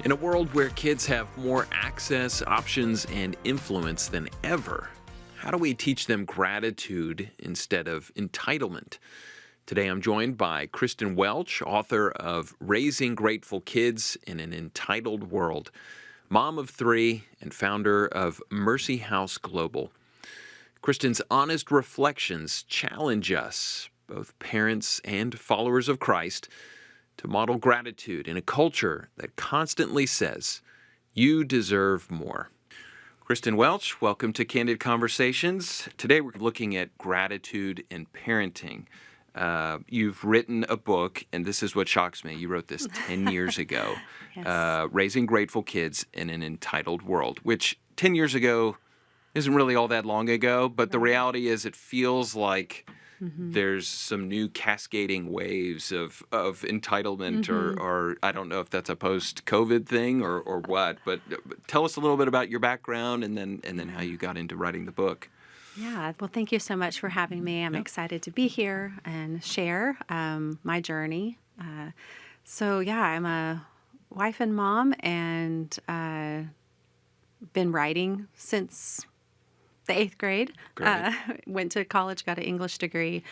In a world where kids have more access, options, and influence than ever, how do we teach them gratitude instead of entitlement? Today I'm joined by Kristen Welch, author of Raising Grateful Kids in an Entitled World, mom of 3, and founder of Mercy House Global. Kristen's honest reflections challenge us, both parents and followers of Christ, to model gratitude in a culture that constantly says, you deserve more. Kristen Welch, welcome to Candid Conversations. Today we're looking at gratitude in parenting. You've written a book, and this is what shocks me. You wrote this 10 years ago, Yes. Raising Grateful Kids in an Entitled World, which 10 years ago isn't really all that long ago, but the reality is it feels like there's some new cascading waves of entitlement, or I don't know if that's a post-COVID thing or what, but tell us a little bit about your background and then how you got into writing the book. Yeah. Well, thank you so much for having me. I'm excited to be here and share my journey. I'm a wife and mom, and been writing since the 8th grade. Great. Went to college, got an English degree.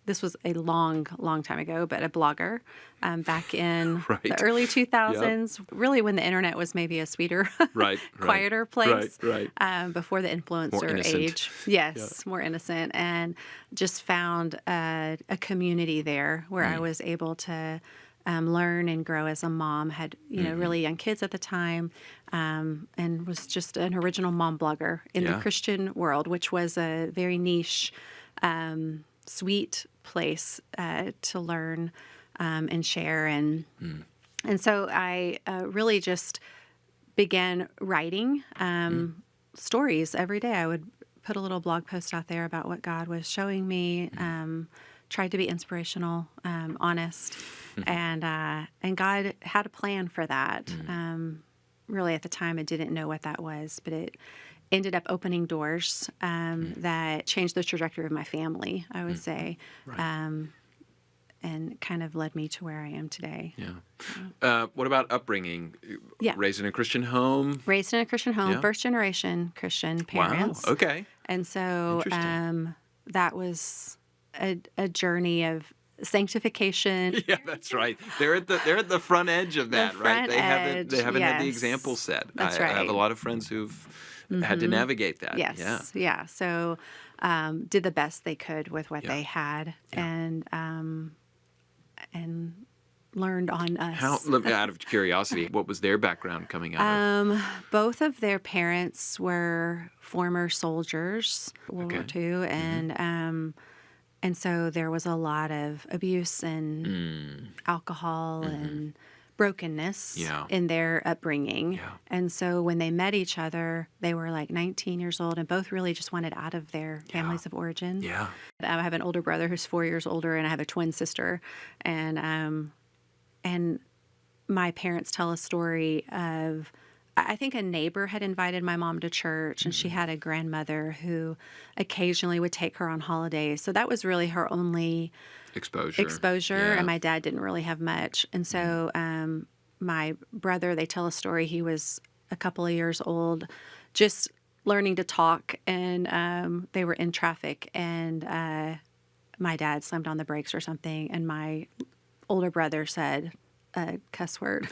This was a long time ago, but a blogger back in the early 2000s, really when the internet was maybe a sweeter, quieter place, before the influencer age. Yes, more innocent, and just found a community there where I was able to learn and grow as a mom. Had really young kids at the time, and was just an original mom blogger in the Christian world, which was a very niche, sweet place to learn and share. And so I really just began writing stories every day. I would put a little blog post out there about what God was showing me. Tried to be inspirational, honest, and God had a plan for that. Really, at the time, I didn't know what that was, but it ended up opening doors that changed the trajectory of my family, I would say, and kind of led me to where I am today. What about upbringing? Raised in a Christian home? Raised in a Christian home, first generation Christian parents. Wow, okay. And so that was a journey of sanctification. Yeah, that's right. They're at the front edge of that, right? They haven't had the example set. That's I right. have a lot of friends who've had to navigate that. Yes. Yeah. So did the best they could with what they had, and learned on us. Out of curiosity, what was their background coming out of? Both of their parents were former soldiers, World War II, and so there was a lot of abuse and alcohol and brokenness in their upbringing. And so when they met each other, they were like 19 years old and both really just wanted out of their families of origin. I have an older brother who's 4 years older, and I have a twin sister. And my parents tell a story of, I think a neighbor had invited my mom to church, and she had a grandmother who occasionally would take her on holidays. So that was really her only exposure. And my dad didn't really have much. And so my brother, they tell a story, he was a couple of years old, just learning to talk, and they were in traffic, and my dad slammed on the brakes or something, and my older brother said a cuss word,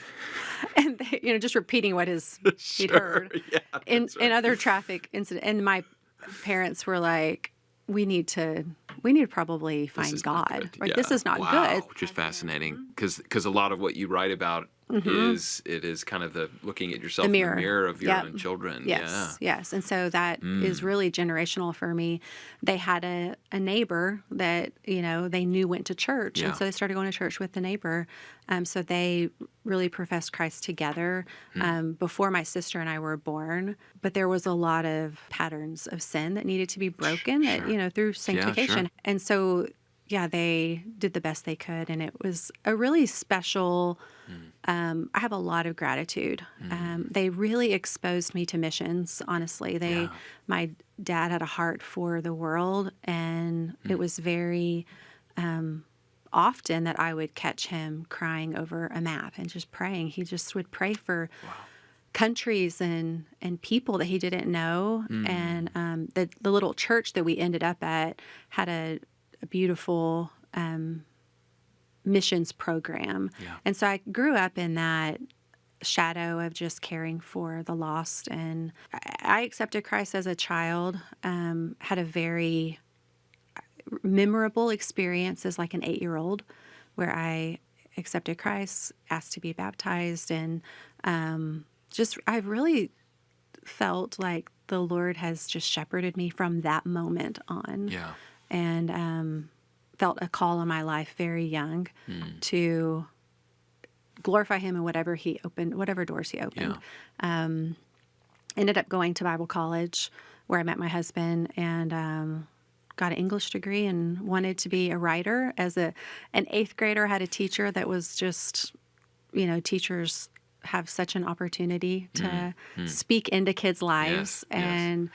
and they, just repeating what he'd heard in other traffic incidents. And my parents were like, we need to probably find God. Right? This is not good. Which is fascinating, because a lot of what you write about is kind of the looking at yourself in the mirror of your own children. Yes. And so that is really generational for me. They had a neighbor that, they knew went to church. And so they started going to church with the neighbor. So they really professed Christ together before my sister and I were born. But there was a lot of patterns of sin that needed to be broken, through sanctification. And so, they did the best they could. And it was a really special, I have a lot of gratitude. They really exposed me to missions, honestly. My dad had a heart for the world, and it was very often that I would catch him crying over a map and just praying. He just would pray for countries and people that he didn't know. And the little church that we ended up at had a beautiful missions program. Yeah. And so I grew up in that shadow of just caring for the lost. And I accepted Christ as a child, had a very memorable experience as like an 8-year-old where I accepted Christ, asked to be baptized, and I've really felt like the Lord has just shepherded me from that moment on. Yeah. And felt a call in my life very young to glorify him in whatever doors he opened. Yeah. Ended up going to Bible college where I met my husband and got an English degree and wanted to be a writer. As an 8th grader, I had a teacher that was just, teachers have such an opportunity to speak into kids' lives. Yes, and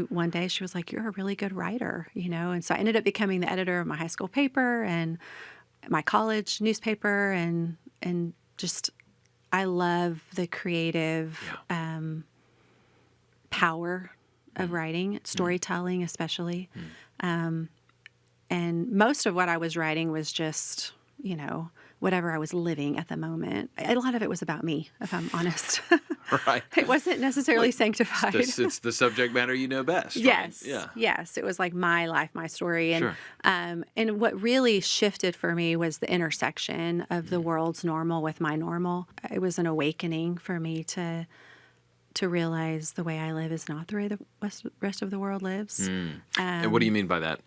one day she was like, "You're a really good writer," And so I ended up becoming the editor of my high school paper and my college newspaper, and just I love the creative power of writing, storytelling especially. And most of what I was writing was just, whatever I was living at the moment. A lot of it was about me, if I'm honest. Right. It wasn't necessarily sanctified. It's the subject matter you know best. Yes. Right? Yeah. Yes. It was like my life, my story. And, sure. And what really shifted for me was the intersection of the world's normal with my normal. It was an awakening for me to realize the way I live is not the way the rest of the world lives. And what do you mean by that?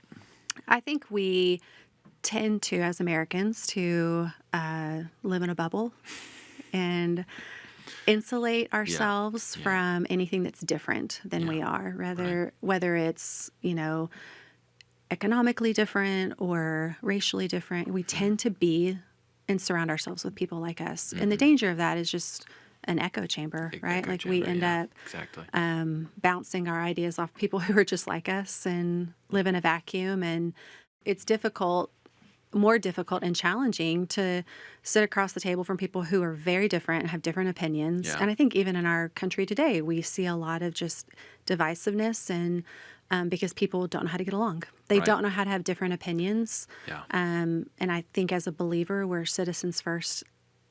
I think we tend to, as Americans, to live in a bubble and insulate ourselves from anything that's different than we are, whether it's, economically different or racially different. We tend to be and surround ourselves with people like us. And the danger of that is just an echo chamber, right? Like we end up bouncing our ideas off people who are just like us and live in a vacuum. And it's more difficult and challenging to sit across the table from people who are very different and have different opinions. Yeah. And I think even in our country today, we see a lot of just divisiveness and because people don't know how to get along. They don't know how to have different opinions. Yeah. And I think as a believer, we're citizens first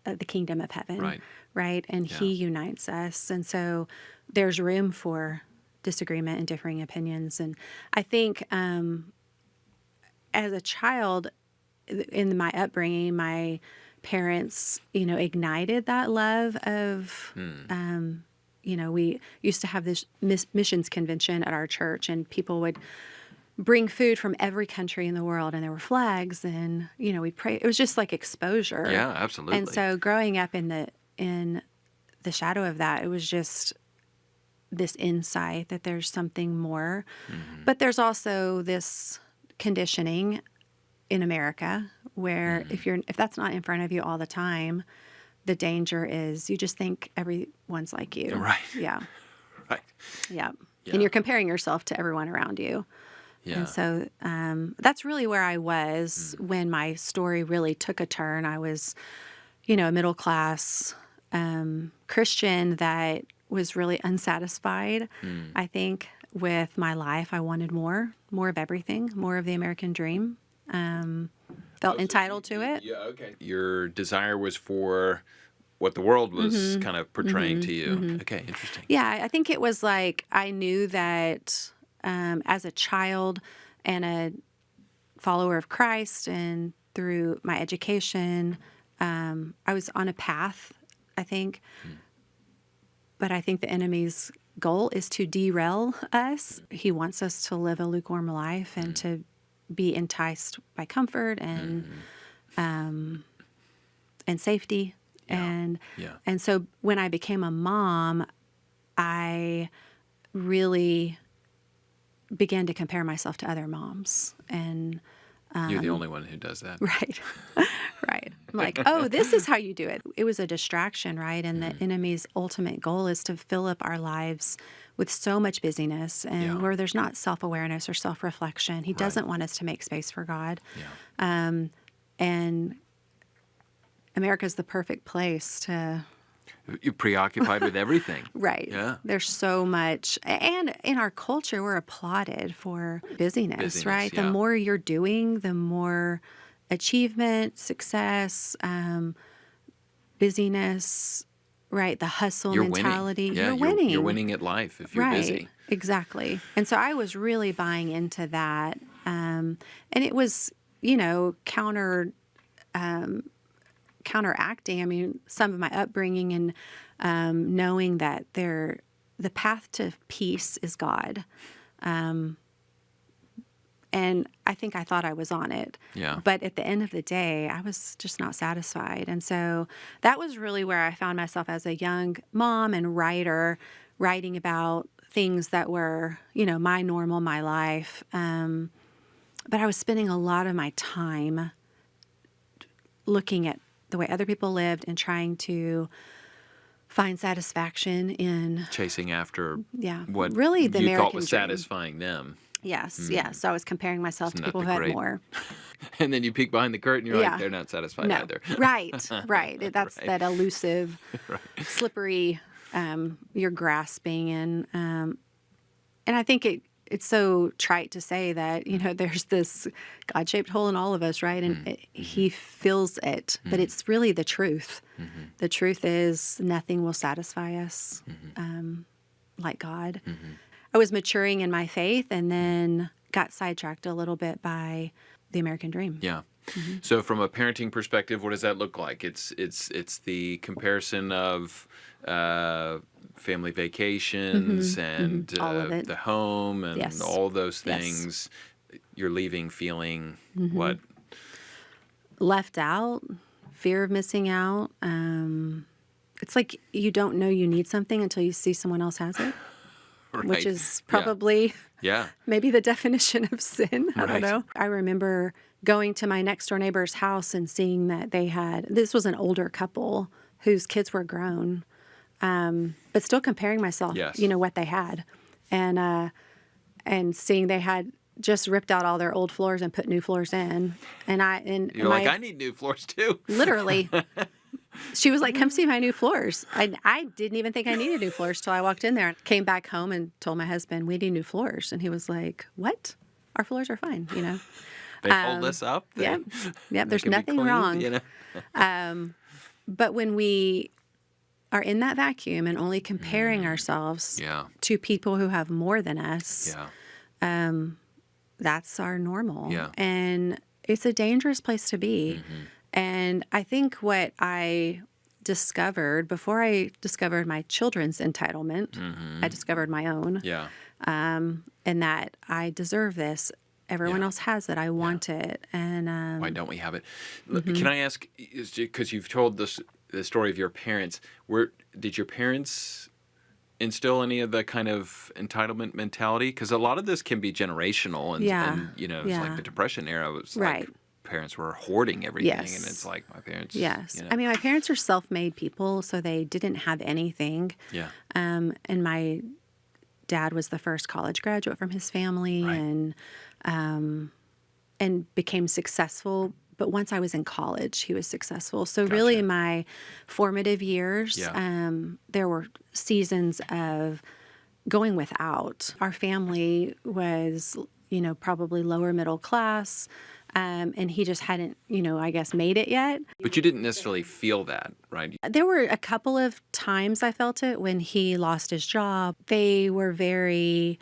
of the kingdom of heaven. Right? And he unites us. And so there's room for disagreement and differing opinions. And I think as a child, in my upbringing, my parents, ignited that love of, we used to have this missions convention at our church, and people would bring food from every country in the world, and there were flags, and, we'd pray. It was just like exposure. Yeah, absolutely. And so growing up in the shadow of that, it was just this insight that there's something more. But there's also this conditioning in America where if that's not in front of you all the time, the danger is you just think everyone's like you. Right. Yeah. Right. Yeah. And you're comparing yourself to everyone around you. Yeah. And so that's really where I was when my story really took a turn. I was, a middle class Christian that was really unsatisfied, I think, with my life. I wanted more of everything, more of the American dream. Felt entitled to it. Yeah, okay. Your desire was for what the world was kind of portraying to you. Okay, interesting. Yeah, I think it was like I knew that as a child and a follower of Christ and through my education, I was on a path, I think. But I think the enemy's goal is to derail us. He wants us to live a lukewarm life and to be enticed by comfort and safety. And so when I became a mom, I really began to compare myself to other moms. And you're the only one who does that. Right. Right. I'm like, oh, this is how you do it. It was a distraction, right? And the enemy's ultimate goal is to fill up our lives with so much busyness and where there's not self-awareness or self-reflection. He doesn't want us to make space for God. Yeah. And America's the perfect place to... You're preoccupied with everything. Right. Yeah. There's so much. And in our culture, we're applauded for busyness, right? Yeah. The more you're doing, the more achievement, success, busyness, right? The hustle You're mentality. Winning. Yeah, you're winning. You're winning at life if you're right. busy. Exactly. And so I was really buying into that. And it was, counteracting. I mean, some of my upbringing and knowing that the path to peace is God. And I think I thought I was on it. Yeah. But at the end of the day, I was just not satisfied. And so that was really where I found myself as a young mom and writer, writing about things that were, my normal, my life. But I was spending a lot of my time looking at the way other people lived and trying to find satisfaction in chasing after what really the you American thought was dream. Satisfying them. Yes, yes. So I was comparing myself to people who had more. And then you peek behind the curtain, you're like, they're not satisfied either. Right. That's Right. that elusive, slippery, you're grasping. And I think it's so trite to say that, there's this God-shaped hole in all of us, right? And he fills it, but it's really the truth. The truth is nothing will satisfy us like God. I was maturing in my faith and then got sidetracked a little bit by the American dream. Yeah. So from a parenting perspective, what does that look like? It's the comparison of family vacations and All of it. the home and Yes. all those things. You're leaving feeling what? Left out, fear of missing out. It's like you don't know you need something until you see someone else has it. Right. Which is probably maybe the definition of sin. I don't know. I remember going to my next door neighbor's house and seeing that this was an older couple whose kids were grown, but still comparing myself, what they had. And seeing they had just ripped out all their old floors and put new floors in. And you're like, I need new floors too. Literally. She was like, come see my new floors. I didn't even think I needed new floors till I walked in there and came back home and told my husband, we need new floors. And he was like, what? Our floors are fine, They hold us up. Yep, there's nothing wrong. But when we are in that vacuum and only comparing ourselves to people who have more than us, that's our normal. Yeah. And it's a dangerous place to be. And I think what I discovered before I discovered my children's entitlement, I discovered my own. Yeah. And that I deserve this. Everyone else has it. I want it. And why don't we have it? Can I ask, because you've told the story of your parents, did your parents instill any of the kind of entitlement mentality? Because a lot of this can be generational. And it's like the Depression era was like parents were hoarding everything. And it's like my parents. Yes. I mean, my parents are self-made people, so they didn't have anything. Yeah. And my dad was the first college graduate from his family and became successful. But once I was in college, he was successful. So really in my formative years, there were seasons of going without. Our family was, probably lower middle class. And he just hadn't, I guess, made it yet. But you didn't necessarily feel that, right? There were a couple of times I felt it when he lost his job. They were very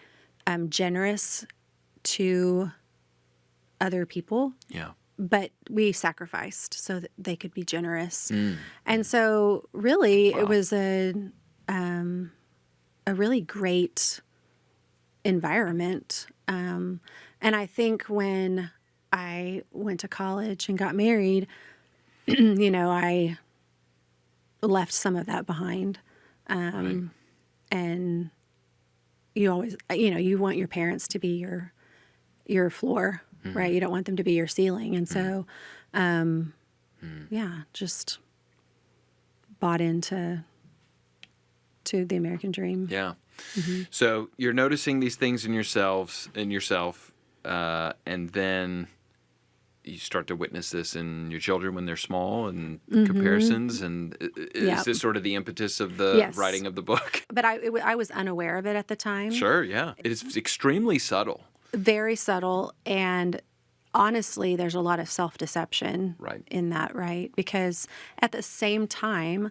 generous to other people. Yeah. But we sacrificed so that they could be generous. And so really it was a really great environment. And I think when I went to college and got married, I left some of that behind. And you always, you want your parents to be your floor, right? You don't want them to be your ceiling. And so, just bought into the American dream. Yeah. So you're noticing these things in yourself, and then you start to witness this in your children when they're small, and comparisons. And is this sort of the impetus of the writing of the book? But I was unaware of it at the time. Sure, yeah. It is extremely subtle. Very subtle. And honestly, there's a lot of self-deception in that, right? Because at the same time,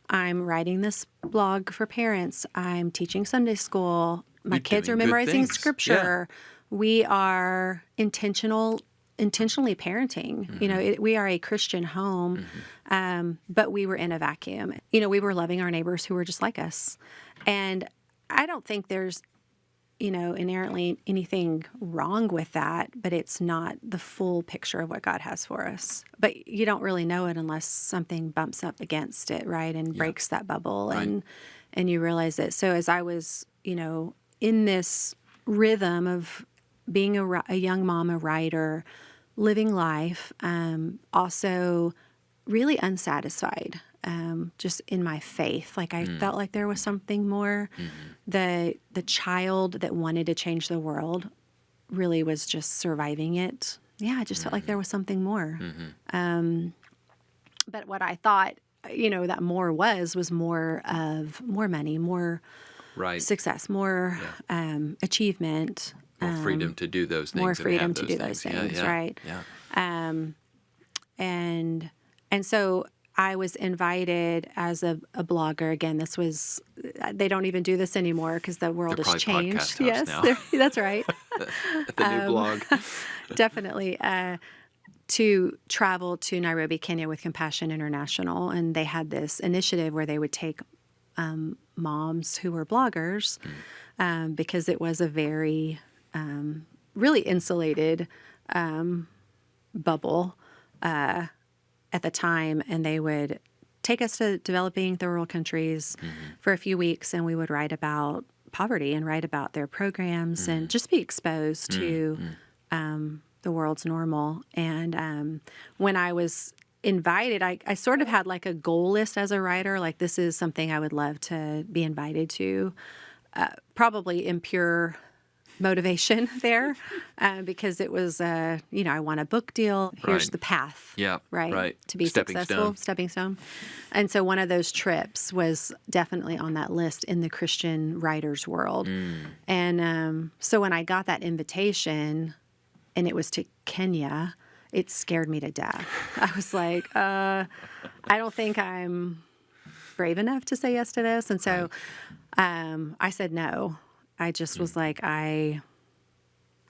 I'm writing this blog for parents. I'm teaching Sunday school. My kids are memorizing scripture. Yeah. We are intentionally parenting. You know, we are a Christian home, but we were in a vacuum. You know, we were loving our neighbors who were just like us. And I don't think there's, you know, inherently anything wrong with that, but it's not the full picture of what God has for us. But you don't really know it unless something bumps up against it, right, and breaks that bubble, and you realize it. So as I was, you know, in this rhythm of being a young mom, a writer, living life, also really unsatisfied, just in my faith. Like I felt like there was something more. The child that wanted to change the world really was just surviving it. Yeah, I just felt like there was something more. But what I thought, you know, that more was more money, more success, more achievement. More freedom to do those things. More freedom to do those things, right? Yeah. And so I was invited as a blogger. Again, this was, they don't even do this anymore because the world has changed. Yes, that's right. The new blog. Definitely. To travel to Nairobi, Kenya with Compassion International. And they had this initiative where they would take moms who were bloggers because it was a very really insulated bubble at the time, and they would take us to developing third world countries for a few weeks, and we would write about poverty and write about their programs and just be exposed to the world's normal. And when I was invited, I sort of had like a goal list as a writer, like this is something I would love to be invited to, probably impure motivation there, because it was, you know, I want a book deal. Here's the path. Yeah. Right. To be successful. Stepping stone. And so one of those trips was definitely on that list in the Christian writers world. And so when I got that invitation and it was to Kenya, it scared me to death. I was like, I don't think I'm brave enough to say yes to this. And so I said no. I just was like, thank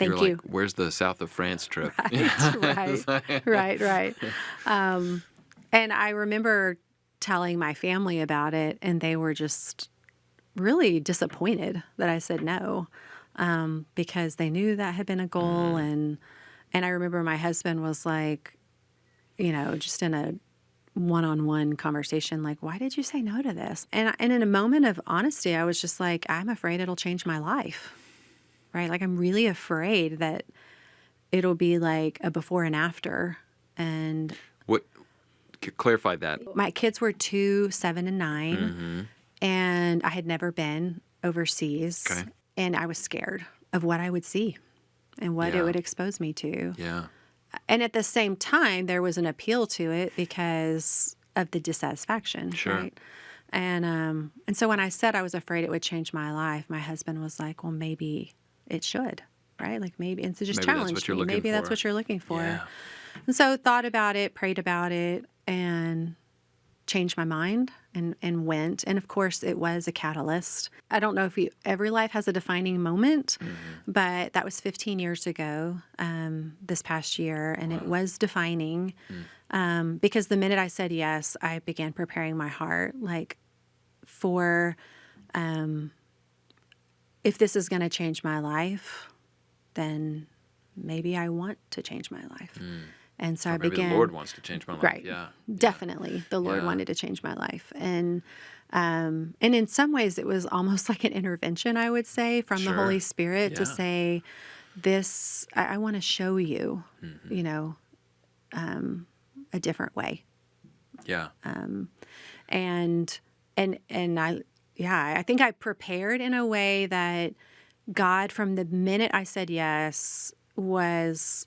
you. Like, where's the south of France trip? Right. And I remember telling my family about it, and they were just really disappointed that I said no, because they knew that had been a goal. And I remember my husband was like, you know, just in a one-on-one conversation, like, why did you say no to this? And in a moment of honesty, I was just like, I'm afraid it'll change my life, right? Like, I'm really afraid that it'll be like a before and after. And what? Clarify that. My kids were 2, 7, and 9, and I had never been overseas, and I was scared of what I would see and what it would expose me to. Yeah. And at the same time, there was an appeal to it because of the dissatisfaction, right? And so when I said I was afraid it would change my life, my husband was like, "Well, maybe it should, right? Like maybe." And so just challenged me. Maybe that's what you're looking for. Yeah. And so thought about it, prayed about it, and changed my mind and went. And of course, it was a catalyst. I don't know if every life has a defining moment, but that was 15 years ago, this past year, and it was defining because the minute I said yes, I began preparing my heart, like for if this is going to change my life, then maybe I want to change my life. And so I began. The Lord wants to change my life. Right. Yeah. Definitely. The Lord wanted to change my life. And in some ways it was almost like an intervention, I would say, from the Holy Spirit to say, this, I want to show you, you know, a different way. Yeah. And I think I prepared in a way that God, from the minute I said yes, was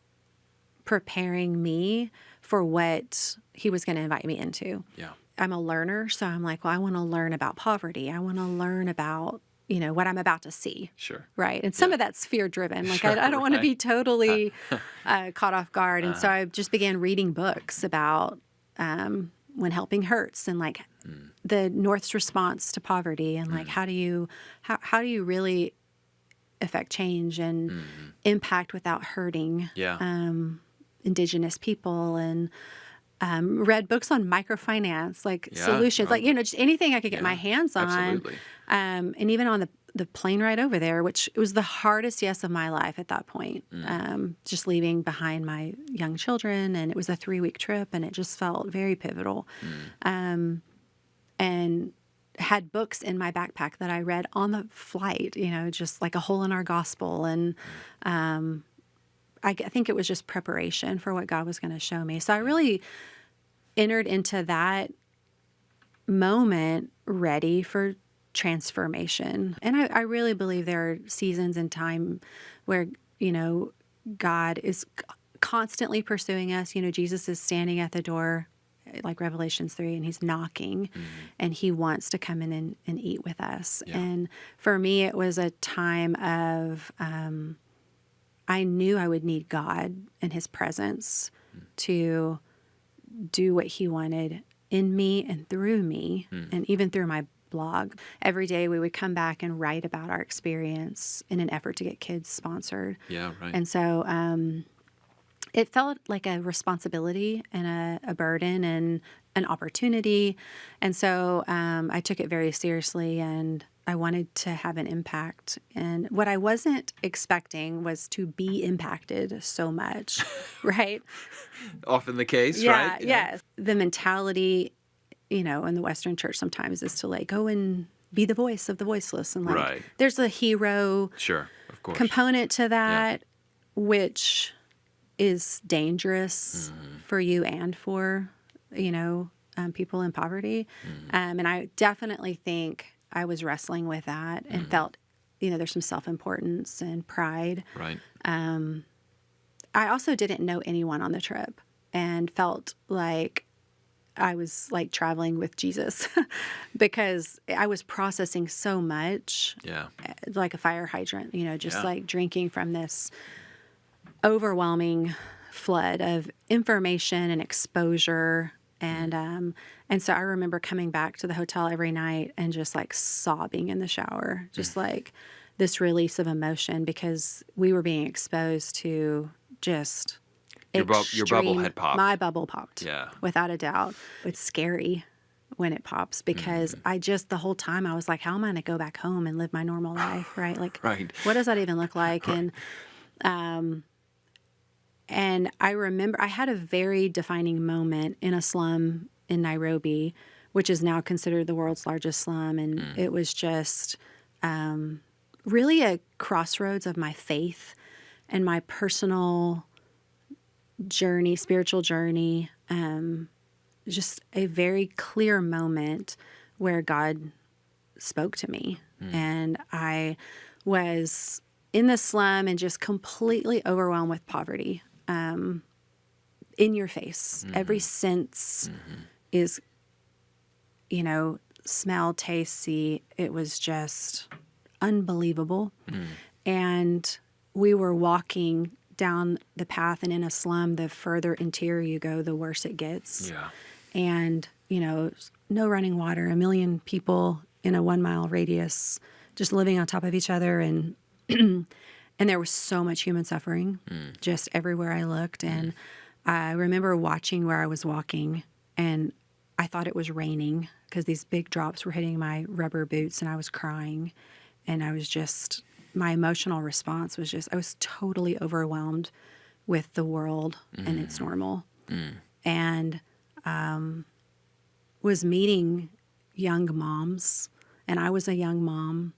preparing me for what he was going to invite me into. Yeah. I'm a learner, so I'm like, well, I want to learn about poverty. I want to learn about, what I'm about to see. Sure. Right. And some of that's fear driven. Like, Sure, I don't want to right. be totally caught off guard. And so I just began reading books about when helping hurts and like the North's response to poverty and like how do you really affect change and impact without hurting Indigenous people, and read books on microfinance, like solutions, like, just anything I could get my hands on. Absolutely. And even on the plane ride over there, which was the hardest yes of my life at that point, just leaving behind my young children. And it was a 3-week trip, and it just felt very pivotal. And had books in my backpack that I read on the flight, just like A Hole in Our Gospel. And I think it was just preparation for what God was going to show me. So I really entered into that moment ready for transformation. And I really believe there are seasons in time where, God is constantly pursuing us. Jesus is standing at the door, like Revelations 3, and he's knocking, and he wants to come in and eat with us. Yeah. And for me, it was a time of, I knew I would need God and his presence to do what he wanted in me and through me, and even through my blog. Every day we would come back and write about our experience in an effort to get kids sponsored. Yeah, right. And so it felt like a responsibility and a burden and an opportunity. And so I took it very seriously, and I wanted to have an impact. And what I wasn't expecting was to be impacted so much, right? Often the case, right? Yeah. The mentality, in the Western church sometimes is to like go and be the voice of the voiceless. And like, there's a hero of course, component to that, which is dangerous for you and for, people in poverty. And I definitely think I was wrestling with that and felt, there's some self-importance and pride. Right. I also didn't know anyone on the trip and felt like I was like traveling with Jesus because I was processing so much, like a fire hydrant, like drinking from this overwhelming flood of information and exposure. And so I remember coming back to the hotel every night and just like sobbing in the shower, just like this release of emotion, because we were being exposed to just your bubble had popped. My bubble popped. Yeah. Without a doubt. It's scary when it pops because the whole time I was like, how am I going to go back home and live my normal life? Right. Like, what does that even look like? And I remember I had a very defining moment in a slum in Nairobi, which is now considered the world's largest slum. And it was just really a crossroads of my faith and my personal journey, spiritual journey. Just a very clear moment where God spoke to me. And I was in the slum and just completely overwhelmed with poverty. In your face. Every sense is, smell, taste, see. It was just unbelievable. And we were walking down the path, and in a slum, the further interior you go, the worse it gets. Yeah. And, no running water, 1 million people in a 1-mile radius just living on top of each other. And and there was so much human suffering just everywhere I looked. And I remember watching where I was walking, and I thought it was raining because these big drops were hitting my rubber boots, and I was crying. And I was just, my emotional response was just, I was totally overwhelmed with the world and its normal. And was meeting young moms, and I was a young mom,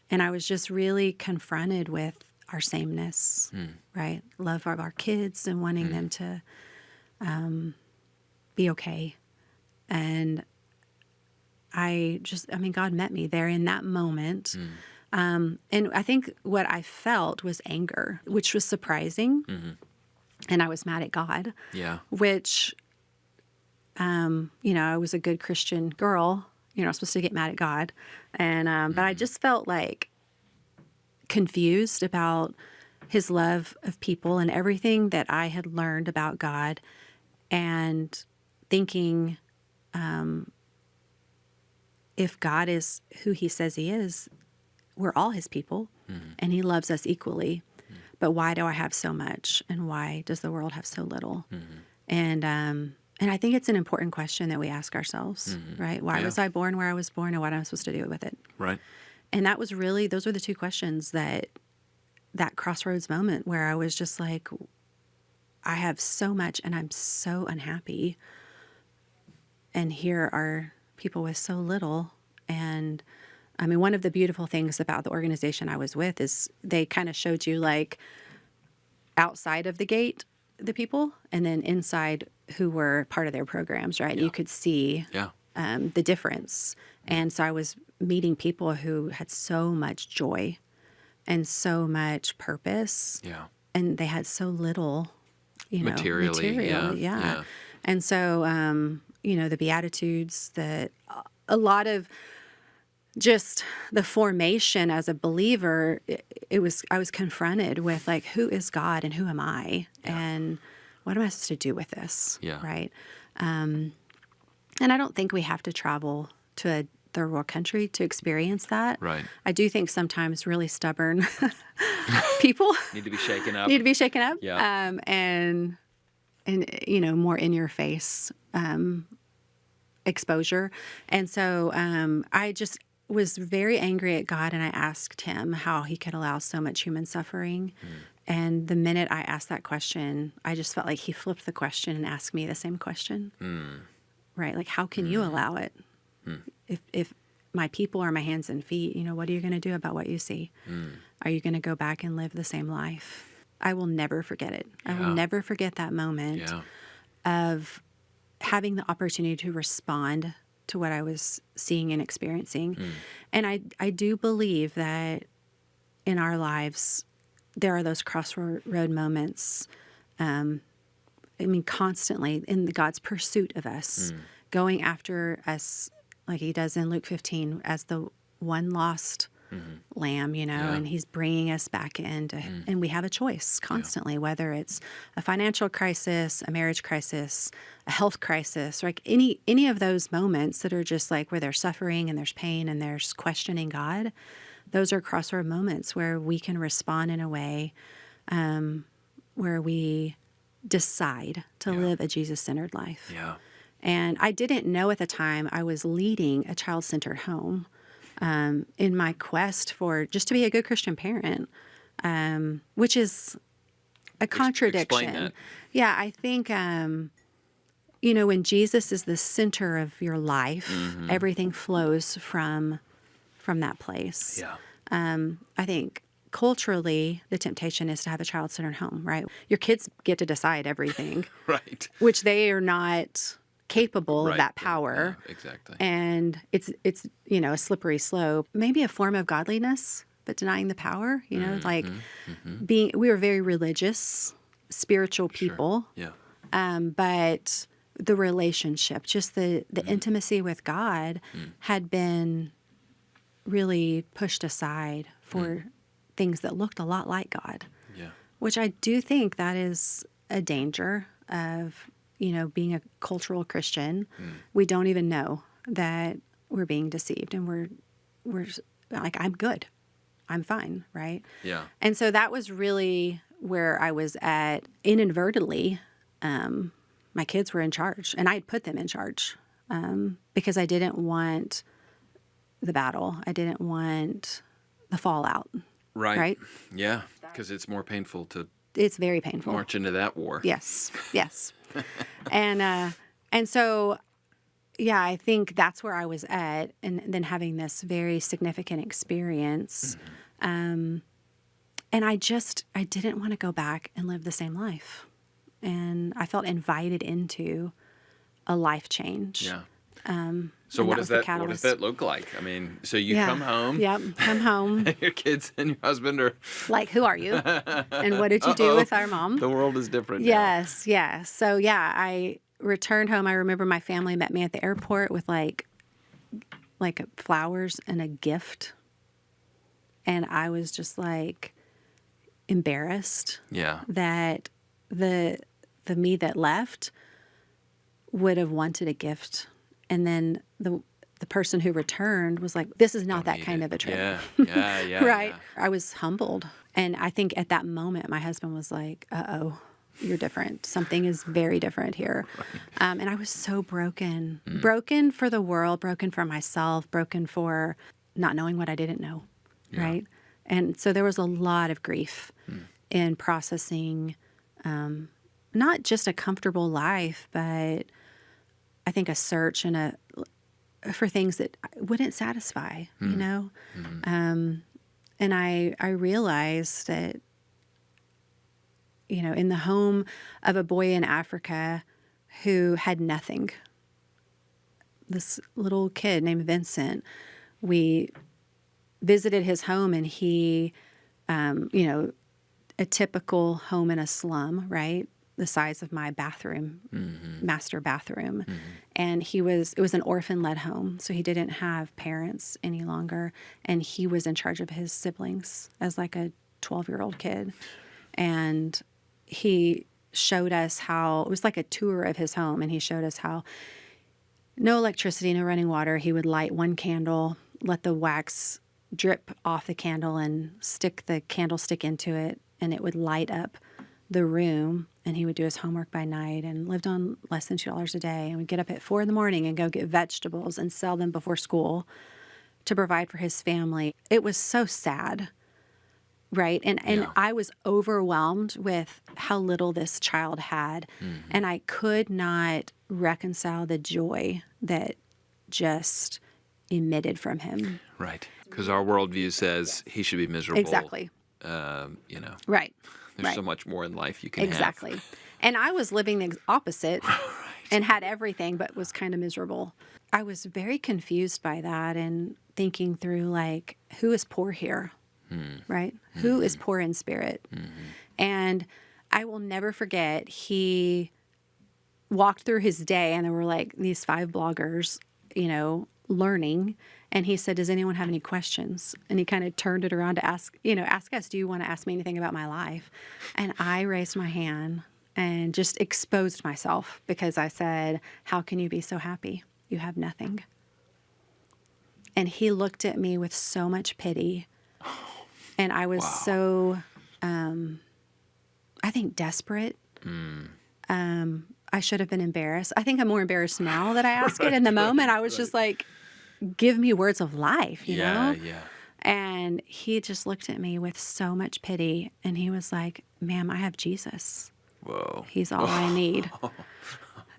and I was just really confronted with our sameness, right? Love of our kids and wanting them to be okay. And God met me there in that moment. And I think what I felt was anger, which was surprising. and I was mad at God. Yeah. Which, I was a good Christian girl. I was supposed to get mad at God. And, but I just felt like confused about his love of people and everything that I had learned about God, and thinking, if God is who he says he is, we're all his people, and he loves us equally. But why do I have so much, and why does the world have so little? And I think it's an important question that we ask ourselves, right? Why was I born where I was born, and what am I supposed to do with it? Right. And that was really, those were the two questions that crossroads moment where I was just like, I have so much and I'm so unhappy. And here are people with so little. And I mean, one of the beautiful things about the organization I was with is they kind of showed you like outside of the gate, the people, and then inside who were part of their programs, right? You could see the difference. And so I was meeting people who had so much joy and so much purpose. Yeah. And they had so little, Materially. Yeah. And so, the Beatitudes, a lot of just the formation as a believer, I was confronted with like, who is God and who am I? Yeah. And what am I supposed to do with this? Yeah. Right. And I don't think we have to travel to a third world country to experience that. Right. I do think sometimes really stubborn people need to be shaken up. Yeah. And more in your face exposure. And so I just was very angry at God, and I asked him how he could allow so much human suffering. And the minute I asked that question, I just felt like he flipped the question and asked me the same question. Right? Like, how can you allow it? If my people are my hands and feet, what are you going to do about what you see? Are you going to go back and live the same life? I will never forget it. I will never forget that moment of having the opportunity to respond to what I was seeing and experiencing. And I do believe that in our lives, there are those crossroad moments, constantly in God's pursuit of us, going after us, like he does in Luke 15, as the one lost lamb, and he's bringing us back into, and we have a choice constantly, whether it's a financial crisis, a marriage crisis, a health crisis, like any of those moments that are just like where there's suffering and there's pain and there's questioning God. Those are crossroad moments where we can respond in a way where we decide to live a Jesus-centered life. Yeah. And I didn't know at the time I was leading a child-centered home in my quest for just to be a good Christian parent, which is a contradiction. Explain that. Yeah, I think, when Jesus is the center of your life, everything flows from that place. Yeah. I think culturally, the temptation is to have a child-centered home, right? Your kids get to decide everything. Right. Which they are not capable of that power. Yeah, exactly. And it's a slippery slope. Maybe a form of godliness, but denying the power, we were very religious, spiritual people. Sure. Yeah. But the relationship, just the intimacy with God had been really pushed aside for things that looked a lot like God. Yeah. Which I do think that is a danger of being a cultural Christian. We don't even know that we're being deceived, and we're like, I'm good, I'm fine, right? Yeah. And so that was really where I was at inadvertently. My kids were in charge, and I had put them in charge because I didn't want the battle. I didn't want the fallout. Right. Right? Yeah, because it's more painful to. It's very painful. March into that war. Yes. And so, I think that's where I was at, and then having this very significant experience. And I didn't want to go back and live the same life. And I felt invited into a life change. Yeah. So and what that does was the that what does catalyst. that look like? I mean, so you come home. Yep, come home. Your kids and your husband are Like, who are you? And what did you do with our mom? The world is different now. Yes, yes. So yeah, I returned home. I remember my family met me at the airport with like flowers and a gift. And I was just like embarrassed Yeah. that the me that left would have wanted a gift. And then the person who returned was like, this is not that kind of a trip. Yeah. Right. Yeah. I was humbled. And I think at that moment, my husband was like, uh-oh, you're different. Something is very different here. Right. And I was so broken, broken for the world, broken for myself, broken for not knowing what I didn't know. Yeah. Right. And so there was a lot of grief in processing, not just a comfortable life, but I think a search and for things that wouldn't satisfy, you know? And I realized that, you know, in the home of a boy in Africa who had nothing, this little kid named Vincent, we visited his home, and he, you know, a typical home in a slum, right? The size of my bathroom, master bathroom. And it was an orphan-led home, so he didn't have parents any longer. And he was in charge of his siblings as like a 12-year-old kid. And he showed us how, it was like a tour of his home, and he showed us how no electricity, no running water. He would light one candle, let the wax drip off the candle, and stick the candlestick into it, and it would light up the room. And he would do his homework by night and lived on less than $2 a day, and would get up at 4 a.m. and go get vegetables and sell them before school to provide for his family. It was so sad, right? And I was overwhelmed with how little this child had. And I could not reconcile the joy that just emitted from him. Right. Because our worldview says he should be miserable. Exactly. You know. Right. There's so much more in life you can have. Exactly. And I was living the opposite and had everything, but was kind of miserable. I was very confused by that and thinking through, like, who is poor here, right? Who is poor in spirit? And I will never forget, he walked through his day, and there were like these 5 bloggers, you know, learning. And he said, does anyone have any questions? And he kind of turned it around to ask us, do you want to ask me anything about my life? And I raised my hand and just exposed myself, because I said, how can you be so happy? You have nothing. And he looked at me with so much pity. And I was so, I think, desperate. I should have been embarrassed. I think I'm more embarrassed now that I ask it. In the moment, I was just like, give me words of life, you know? Yeah. And he just looked at me with so much pity, and he was like, ma'am, I have Jesus. Whoa. He's all I need.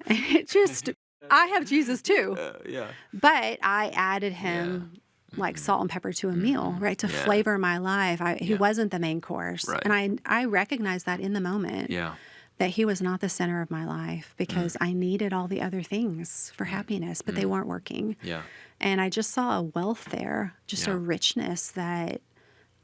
And it just, I have Jesus too. Yeah. But I added him like salt and pepper to a meal, right? To flavor my life. He wasn't the main course. Right. And I recognized that in the moment. Yeah. That he was not the center of my life, because I needed all the other things for happiness, but they weren't working. Yeah. And I just saw a wealth there, just a richness that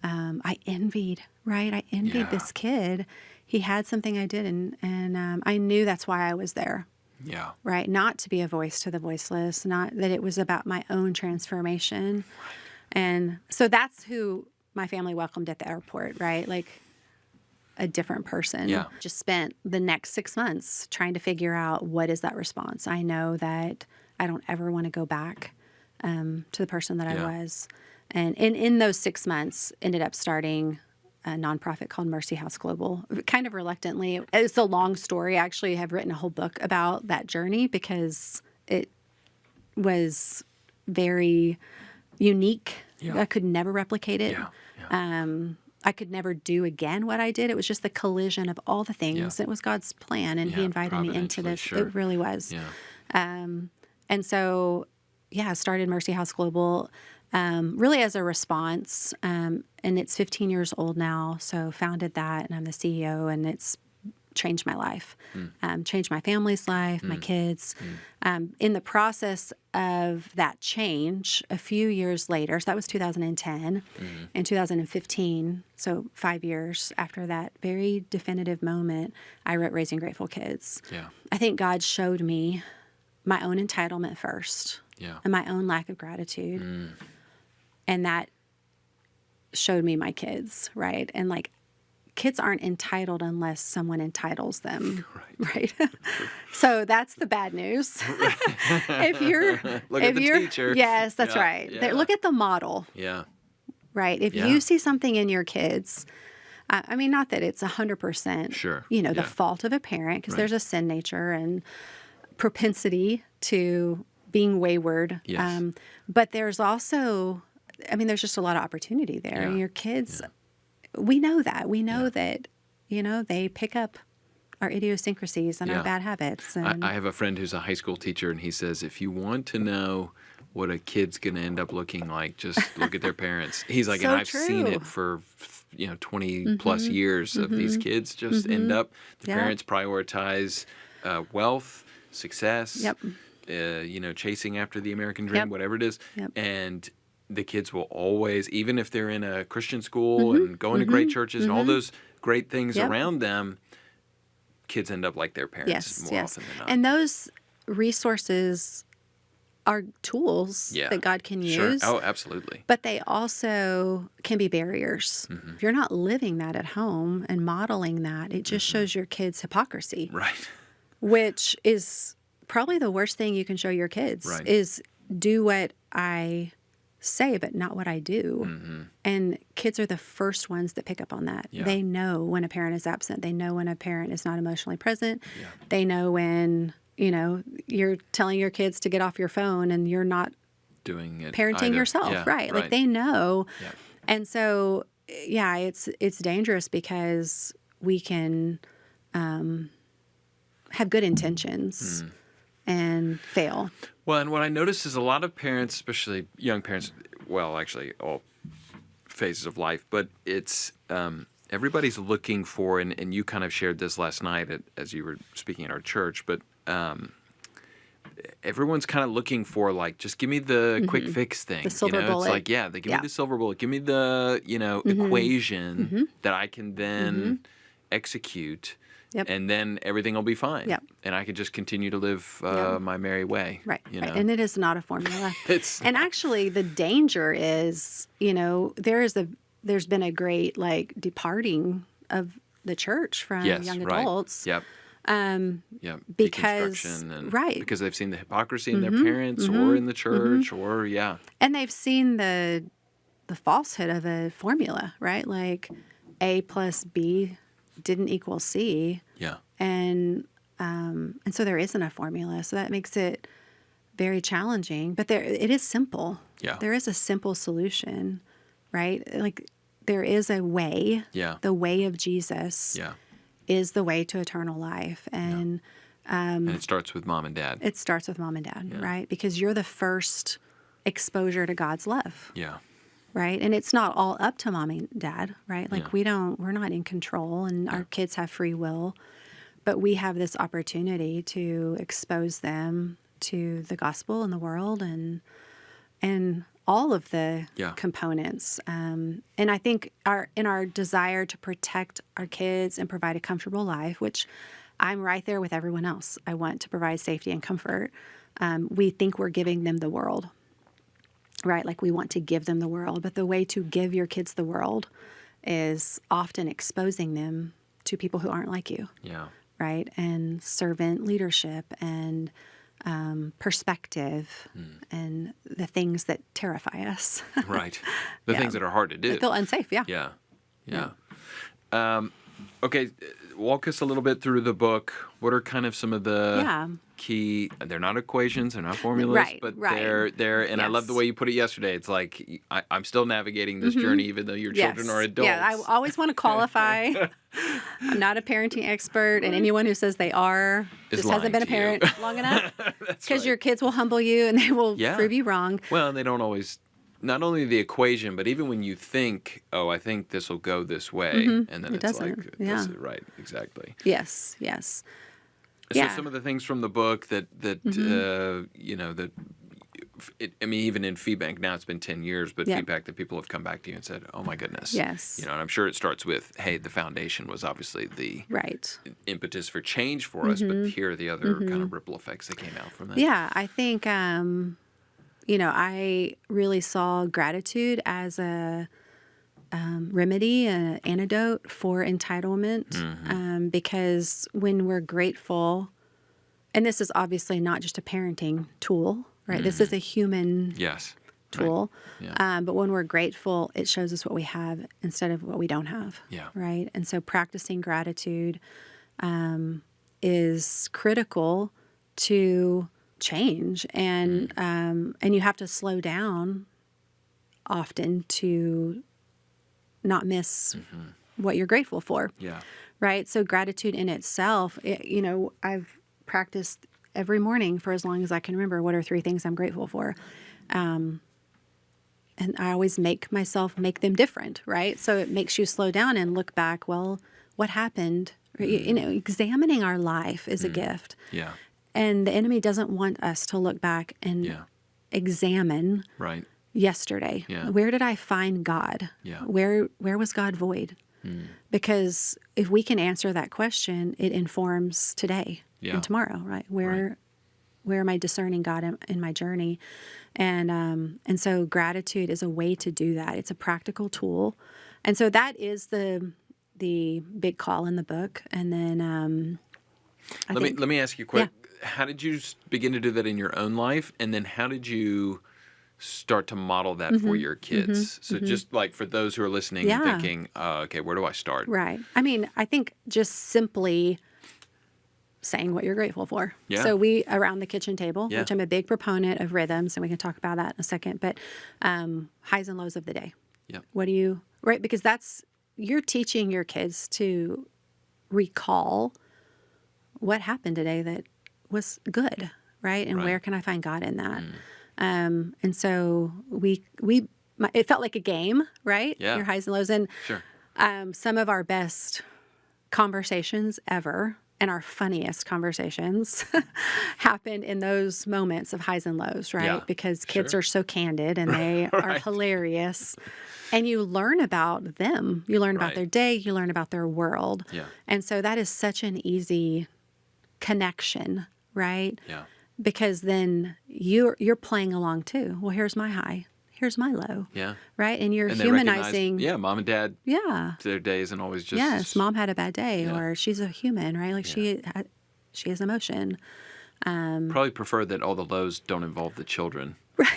I envied, right? I envied this kid. He had something I didn't, and I knew that's why I was there. Yeah. Right? Not to be a voice to the voiceless, not that it was about my own transformation. And so that's who my family welcomed at the airport, right? Like, a different person. Yeah. Just spent the next 6 months trying to figure out, what is that response? I know that I don't ever want to go back to the person that I was. And in those 6 months, ended up starting a nonprofit called Mercy House Global, kind of reluctantly. It's a long story. I actually have written a whole book about that journey, because it was very unique. Yeah. I could never replicate it. Yeah. I could never do again what I did. It was just the collision of all the things. It was God's plan, and He invited me into this. Sure. It really was. Yeah. And so, I started Mercy House Global really as a response. And it's 15 years old now, so founded that, and I'm the CEO, and it's changed my life, changed my family's life, my kids. In the process of that change, a few years later, so that was 2010, in 2015, so 5 years after that very definitive moment, I wrote Raising Grateful Kids. Yeah. I think God showed me my own entitlement first, Yeah. and my own lack of gratitude. And that showed me my kids, right? And like, kids aren't entitled unless someone entitles them, right? So that's the bad news. If you're Look at the teacher. Yes, that's Yeah, right. yeah. Look at the model, Yeah. right? If Yeah. you see something in your kids, I mean, not that it's 100%, Sure. the Yeah. fault of a parent, because Right. there's a sin nature and propensity to being wayward. Yes. But there's also, I mean, there's just a lot of opportunity there. Yeah. Your kids, we know that. We know that, they pick up our idiosyncrasies and Yeah. our bad habits. And I have a friend who's a high school teacher, and he says, if you want to know what a kid's going to end up looking like, just look at their parents. He's like, So and I've seen true. it for 20 plus years of these kids just end up, the Yeah. parents prioritize wealth, success, Yep. Chasing after the American dream, Yep. whatever it is. Yep. And the kids will always, even if they're in a Christian school and going to great churches and all those great things Yep. around them, kids end up like their parents yes, more yes. often than not. And those resources are tools Yeah. that God can Sure. use. Oh, absolutely. But they also can be barriers. If you're not living that at home and modeling that, it just shows your kids hypocrisy, Right. which is probably the worst thing you can show your kids Right. is do what I say, but not what I do. And kids are the first ones that pick up on that. Yeah. They know when a parent is absent. They know when a parent is not emotionally present. Yeah. They know when, you're telling your kids to get off your phone and you're not Doing it parenting either. yourself, Yeah, right? Like they know. Yeah. And so, yeah, it's dangerous because we can have good intentions and fail. Well, and what I notice is a lot of parents, especially young parents, well, actually all phases of life, but it's everybody's looking for, and you kind of shared this last night as you were speaking at our church, but everyone's kind of looking for, like, just give me the quick fix thing. The silver bullet. It's like, give me the silver bullet. Give me the, equation that I can then execute. Yep. And then everything will be fine. Yep. And I can just continue to live my merry way. Right. You Right. know? And it is not a formula. It's and actually the danger is, there's been a great departing of the church from young adults. Yep. Yeah. Because Deconstruction and right. because they've seen the hypocrisy in their parents or in the church or And they've seen the falsehood of a formula, right? Like A plus B didn't equal C. Yeah. And so there isn't a formula. So that makes it very challenging. But it is simple. Yeah. There is a simple solution, right? Like there is a way. Yeah. The way of Jesus is the way to eternal life. And And it starts with mom and dad. it starts with mom and dad, right? Because you're the first exposure to God's love. Yeah. Right. And it's not all up to mom and dad, right? Like Yeah. we're not in control and our kids have free will, but we have this opportunity to expose them to the gospel and the world and all of the components. And I think in our desire to protect our kids and provide a comfortable life, which I'm right there with everyone else. I want to provide safety and comfort. We think we're giving them the world. Right? Like we want to give them the world, but the way to give your kids the world is often exposing them to people who aren't like you. Yeah. Right? And servant leadership and perspective and the things that terrify us. Right. The things that are hard to do. They feel unsafe. Yeah. Yeah. Yeah. Okay. Walk us a little bit through the book. What are kind of some of the key, they're not equations, they're not formulas, but they're, and I love the way you put it yesterday. It's like, I'm still navigating this journey, even though your children are adults. Yeah, I always want to qualify. I'm not a parenting expert, and anyone who says they are just hasn't been a parent long enough. Because your kids will humble you and they will prove you wrong. Well, they don't always not only the equation, but even when you think, oh, I think this will go this way, and then It it's doesn't. like, Yeah. right, exactly. Yes, yes. So Yeah. some of the things from the book that you know, that I mean, even in feedback now, it's been 10 years, but Yep. feedback that people have come back to you and said, oh my goodness. Yes. You know, and I'm sure it starts with, hey, the foundation was obviously the Right. impetus for change for us, but here are the other kind of ripple effects that came out from that. Yeah, I think, you know, I really saw gratitude as a remedy, an antidote for entitlement, because when we're grateful, and this is obviously not just a parenting tool, right? This is a human Yes. tool. Right. Yeah. But when we're grateful, it shows us what we have instead of what we don't have. Yeah. Right. And so practicing gratitude is critical to change, and you have to slow down often to not miss what you're grateful for. Yeah. Right. So gratitude in itself, you know, I've practiced every morning for as long as I can remember. What are 3 things I'm grateful for? And I always make myself make them different, right? So it makes you slow down and look back. Well, what happened? You know, examining our life is a gift. Yeah. And the enemy doesn't want us to look back and examine Right. yesterday. Yeah. Where did I find God? Yeah. Where was God void? Because if we can answer that question, it informs today and tomorrow, right? Where am I discerning God in my journey? And so gratitude is a way to do that. It's a practical tool. And so that is the big call in the book. And then let me ask you quick. How did you begin to do that in your own life? And then how did you start to model that for your kids? So just like for those who are listening and thinking, okay, where do I start? Right. I mean, I think just simply saying what you're grateful for. Yeah. So we, around the kitchen table, Yeah. which I'm a big proponent of rhythms, and we can talk about that in a second, but highs and lows of the day. Yeah. What do you, right? Because you're teaching your kids to recall what happened today that was good, right? And where can I find God in that? And so it felt like a game, right? Yeah. Your highs and lows. And Sure. some of our best conversations ever and our funniest conversations happened in those moments of highs and lows, right? Yeah. Because kids Sure. are so candid and they are hilarious. And you learn about them. You learn about their day. You learn about their world. Yeah. And so that is such an easy connection, right? Yeah. Because then you're playing along too. Well, here's my high. Here's my low. Yeah. Right? And you're And they humanizing. recognize, mom and dad, Yeah. their day isn't always just. Yes, mom had a bad day, Yeah. or she's a human, right? Like she has emotion. Probably prefer that all the lows don't involve the children. Right.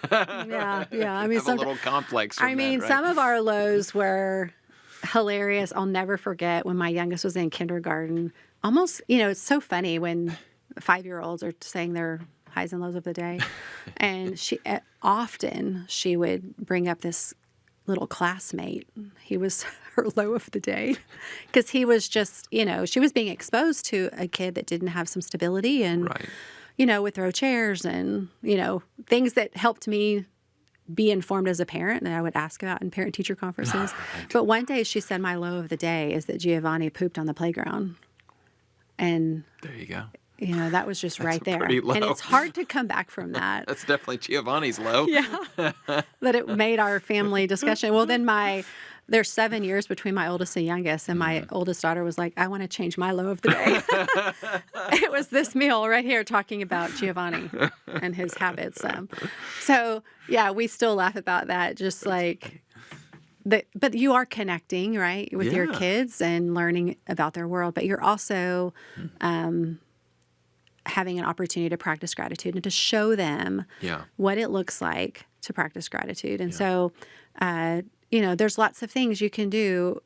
Yeah. I mean, Have a little complex. From that, right? some of our lows were hilarious. I'll never forget when my youngest was in kindergarten. Almost, it's so funny when 5-year-olds are saying their highs and lows of the day. And she would bring up this little classmate. He was her low of the day because he was just, she was being exposed to a kid that didn't have some stability and, would throw chairs and, things that helped me be informed as a parent that I would ask about in parent-teacher conferences. But one day she said, my low of the day is that Giovanni pooped on the playground. And there you go. That was just right there. Pretty low. And it's hard to come back from that. That's definitely Giovanni's low. Yeah. That it made our family discussion. Well, then there's 7 years between my oldest and youngest, and my oldest daughter was like, I want to change my low of the day. It was this meal right here talking about Giovanni and his habits. So, yeah, we still laugh about that, just like... But you are connecting, right, with your kids and learning about their world. But you're also having an opportunity to practice gratitude and to show them what it looks like to practice gratitude. And so, there's lots of things you can do.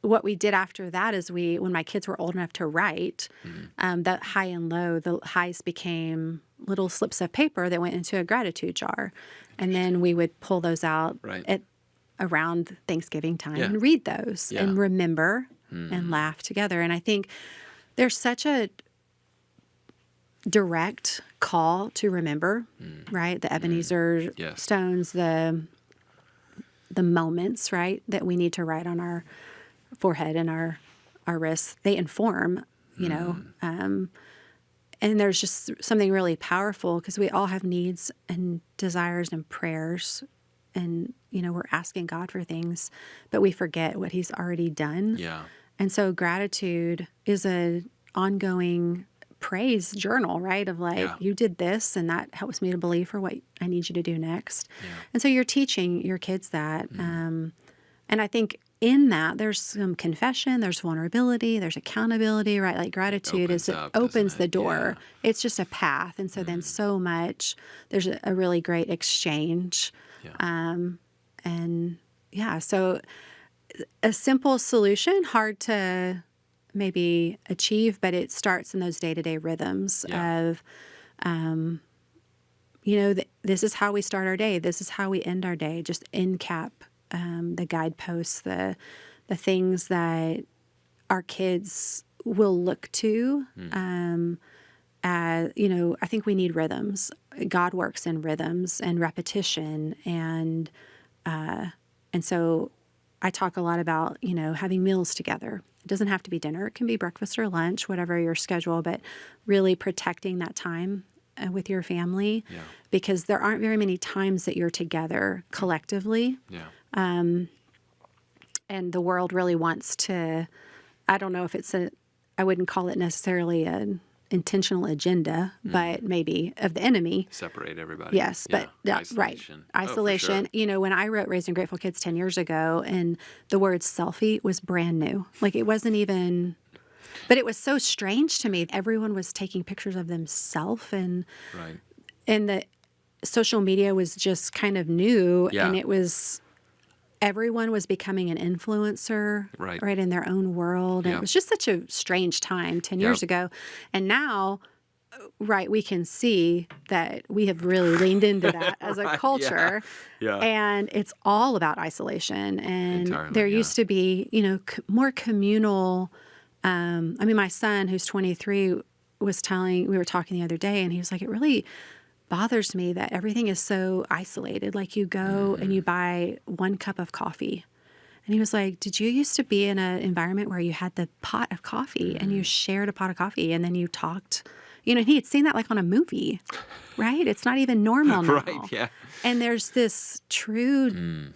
What we did after that is when my kids were old enough to write, that high and low, the highs became little slips of paper that went into a gratitude jar. And then we would pull those out around Thanksgiving time and read those and remember and laugh together. And I think there's such a direct call to remember, right? The Ebenezer Yes. stones, the moments, right, that we need to write on our forehead and our wrists. They inform, and there's just something really powerful because we all have needs and desires and prayers, and we're asking God for things, but we forget what He's already done. Yeah. And so gratitude is an ongoing praise journal, right? Of like, you did this, and that helps me to believe for what I need you to do next. Yeah. And so you're teaching your kids that. And I think in that, there's some confession, there's vulnerability, there's accountability, right? Like gratitude opens the door. Yeah. It's just a path. And so then so much, there's a really great exchange. Yeah. So a simple solution, hard to maybe achieve, but it starts in those day-to-day rhythms of, this is how we start our day. This is how we end our day. Just end cap the guideposts, the things that our kids will look to. I think we need rhythms. God works in rhythms and repetition, and so I talk a lot about having meals together. It doesn't have to be dinner; it can be breakfast or lunch, whatever your schedule. But really protecting that time with your family, because there aren't very many times that you're together collectively. Yeah. And the world really wants to, I don't know if I wouldn't call it necessarily an intentional agenda, but maybe of the enemy. Separate everybody. Yes, but isolation. Right. Isolation. Oh, for sure. When I wrote Raising Grateful Kids 10 years ago, and the word selfie was brand new. Like it wasn't even, but it was so strange to me. Everyone was taking pictures of themselves, and the social media was just kind of new, and it was, everyone was becoming an influencer, right in their own world. And it was just such a strange time 10 years ago. And now, we can see that we have really leaned into that as a culture. And it's all about isolation. And there used to be, more communal. My son, who's 23, we were talking the other day, and he was like, it really bothers me that everything is so isolated. Like you go and you buy one cup of coffee. And he was like, did you used to be in an environment where you had the pot of coffee and you shared a pot of coffee and then you talked, and he had seen that like on a movie, right? It's not even normal now. Right, yeah. And there's this true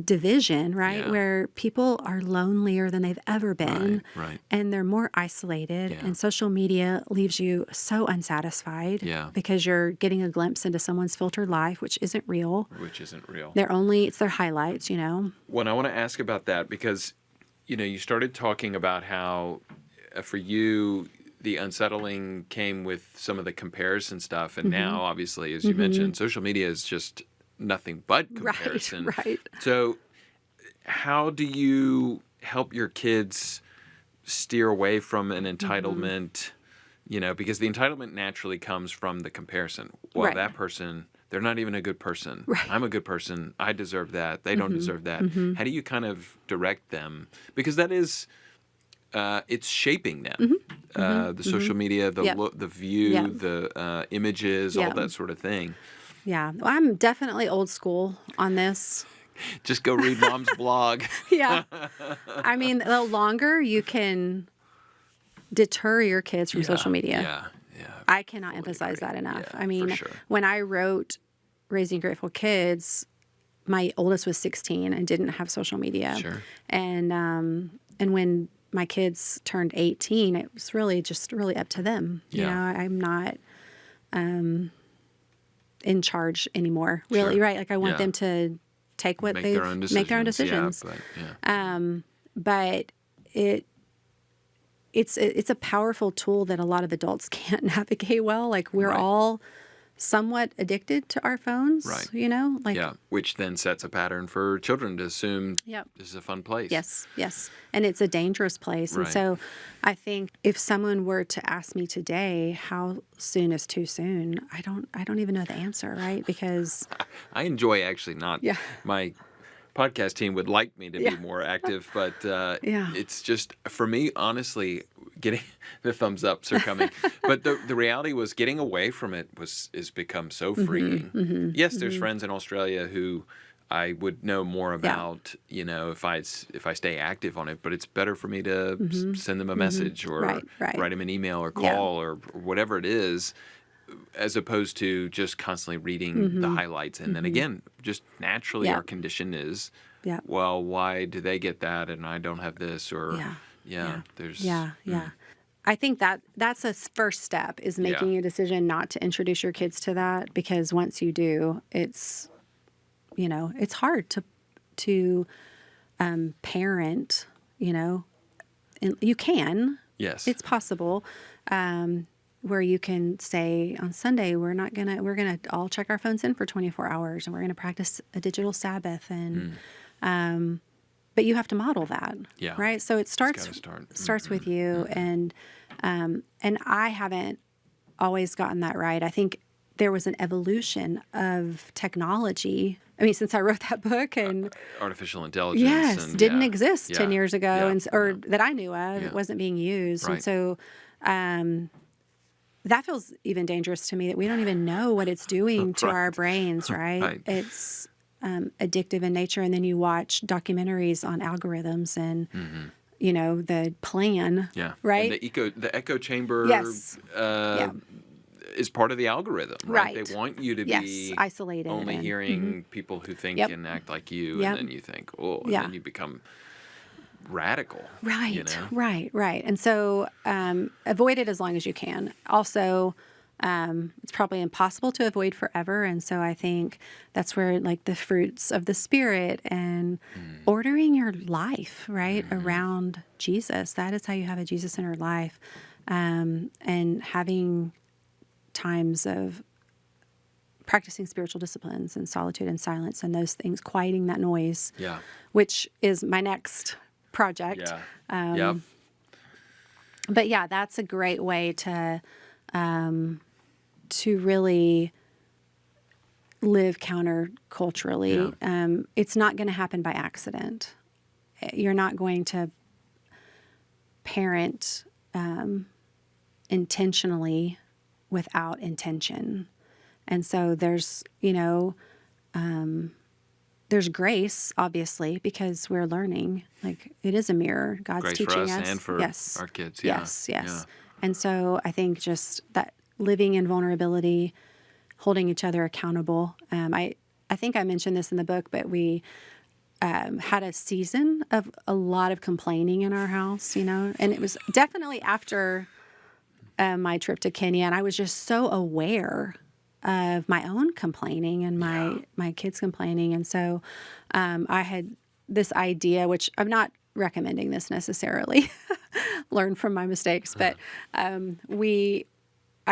division, right? Where people are lonelier than they've ever been. Right. And they're more isolated. And social media leaves you so unsatisfied because you're getting a glimpse into someone's filtered life, which isn't real. It's their highlights, Well, I want to ask about that because, you started talking about how for you, the unsettling came with some of the comparison stuff. And now, obviously, as you mentioned, social media is just nothing but comparison. Right. So how do you help your kids steer away from an entitlement, because the entitlement naturally comes from the comparison. Well, that person, they're not even a good person. Right. I'm a good person. I deserve that. They don't deserve that. How do you kind of direct them? Because that is, it's shaping them. The social media, the view, the images, all that sort of thing. Yeah. Well, I'm definitely old school on this. Just go read Mom's blog. The longer you can deter your kids from social media. I cannot emphasize that enough. For sure. When I wrote Raising Grateful Kids, my oldest was 16 and didn't have social media. Sure. And when my kids turned 18, it was really up to them. I'm not in charge anymore, really, right? Like I want them to take what make their own decisions. But it's a powerful tool that a lot of adults can't navigate well. Like we're all somewhat addicted to our phones, which then sets a pattern for children to assume this is a fun place. Yes. And it's a dangerous place. And so I think if someone were to ask me today, how soon is too soon? I don't even know the answer, right? Because I enjoy actually not my podcast team would like me to be more active, but it's just, for me, honestly, getting the thumbs ups are coming. But the reality was getting away from it is become so freeing. Yes, there's friends in Australia who I would know more about, if I stay active on it, but it's better for me to send them a message or write them an email or call or whatever it is, as opposed to just constantly reading the highlights. And then again, just naturally our condition is, well, why do they get that and I don't have this? Or there's... I think that's a first step, is making a decision not to introduce your kids to that, because once you do, it's hard to parent, and you can. Yes. It's possible. Where you can say on Sunday, we're gonna all check our phones in for 24 hours and we're gonna practice a digital Sabbath, and but you have to model that, right? So it starts with you, and I haven't always gotten that right. I think there was an evolution of technology. I mean, since I wrote that book, and artificial intelligence, didn't exist 10 years ago, or that I knew of. It wasn't being used, and so that feels even dangerous to me, that we don't even know what it's doing to our brains. Right? It's addictive in nature, and then you watch documentaries on algorithms and the plan. Right. And the echo chamber. Yes. Is part of the algorithm, right? They want you to be isolated, only hearing people who think and act like you, and then you think, and then you become radical. Right, right. And so avoid it as long as you can. Also, it's probably impossible to avoid forever, and so I think that's where the fruits of the Spirit and ordering your life around Jesus. That is how you have a Jesus-centered life, and having times of practicing spiritual disciplines and solitude and silence and those things, quieting that noise, which is my next project. But that's a great way to really live counterculturally. It's not going to happen by accident. You're not going to parent intentionally without intention. And so there's grace, obviously, because we're learning. It is a mirror. God's grace teaching for us us. and for our kids. Yes. And so I think just that living in vulnerability, holding each other accountable. I think I mentioned this in the book, but we had a season of a lot of complaining in our house, and it was definitely after my trip to Kenya, and I was just so aware of my own complaining and my kids complaining. And so I had this idea, which I'm not recommending this necessarily, learn from my mistakes, but I